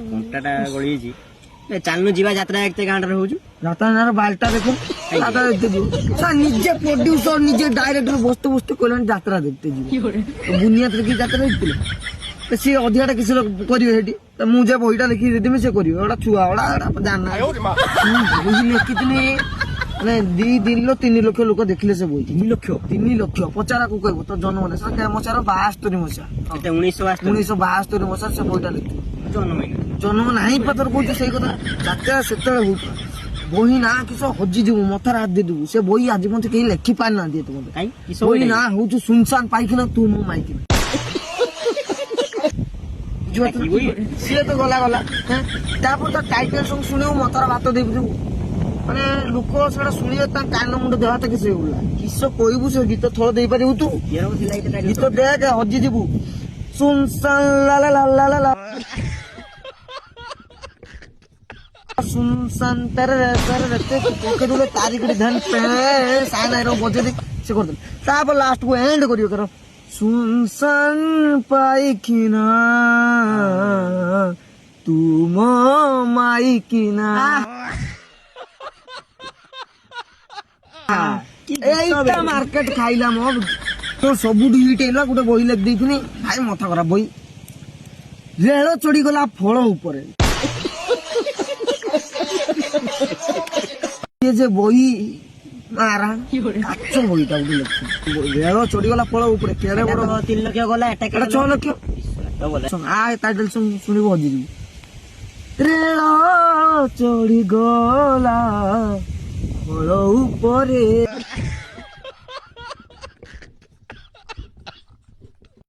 କଣ୍ଟାଟା ଗଳିଯାଇଛି। ଚାଲୁନୁ ଯିବା ଯାତ୍ରା ଦେଖତେ ଗାଁଟାରେ ହଉଛୁ। ଯାତ୍ରା ବାଲଟା ଦେଖୁন ଯାତ୍ରା দেখতে ଯିବୁ ନିଜେ ପ୍ରଡ୍ୟୁସର ନିଜେ ଡାଇରେକ୍ଟର ବସ୍ତେ ବସ୍ତେ କହିଲେଣି ଯାତ୍ରା ଦେଖতে ଯିବୁ। ବୁନିୟାତରେ କି ଯାତ୍ରା ଦେଖିଥିଲେ ସିଏ ଅଧିକାଟା କିଛି କରିବେ ସେଠି। ମୁଁ ଯେ ବହିଟା ଲେଖିକି ଦେଇଦେବି ସେ କରିବେ। ଗୋଟା ଛୁଆ ଗୁଡା ଜାଣିନା ବହି ଲେଖିଥିଲି ମାନେ 2-3 ଲକ୍ଷ ଲୋକ ଦେଖିଲେ ସେ ବହି। 3 ଲକ୍ଷ ପଚାରାକୁ କହିବ ତ ଜନ୍ମ ମସିହା 72 ମସିହା 1972 ମସିହା ସେ ବହିଟା ଲେଖିଥିଲେ। ଜନ୍ମ ନାହିଁ ପଥର କହୁଛୁ ସେଇ କଥା। ଯାତ୍ରା ସେତେବେଳେ ହଉଥିଲା ବହି ନା କିସ ହଜିଯିବୁ ମଥାରେ ହାତ ଦେଇଦେବୁ। ସେ ବହି ଆଜି ପର୍ଯ୍ୟନ୍ତ କେହି ଲେଖି ପାରିନାହାନ୍ତି ଏତେ ମତେ। ବହି ନା ହଉଛୁ ସୁନସାନ ପାଇକିନା ତୁ ମୁଁ ମାଇକିନା। ସିଏ ତ ଗଲା ତାପରେ ତା ଟାଇଟେଲ ସବୁ ଶୁଣିବୁ ମଥାର ଭାତ ଦେଇଦେବୁ। ମାନେ ଲୋକ ସେଟା ଶୁଣିବେ ତା କାନ ମୁଣ୍ଡ ଦେହ ହାତ କିଛି ହେଇଗଲା। କିସ କହିବୁ ସେ ଗୀତ ଥଳ ଦେଇପାରିବୁ ତୁ? ଗୀତ ଦେଖ ହଜିଯିବୁ। ସୁନସାନ ଲା ଲା ଲା ଲା ଲା सुनसान तेरे रहते पॉकेट वाले तारिकड़ी धन पे साइन आइरो बजे दे से कर दे ताप लास्ट को एंड करियो करो सुनसान पाइकिना तुम माइकिना एटा मार्केट खाइला मो तो सबुठी हिट हैला गोटे बही लेख देइथिनी भाई मथा खराब बही रेल चढ़ी गला फळ ऊपर ये जे बही मारा काच बहीटा गोटे लेखु रेल चढ़ीगला फल उपरे केड़े बड़ 3 लक्ष गला एटा 6 लक्ष आ टाइटल सुनिबो हजिबी रेल चढ़ीगला फल उपरे।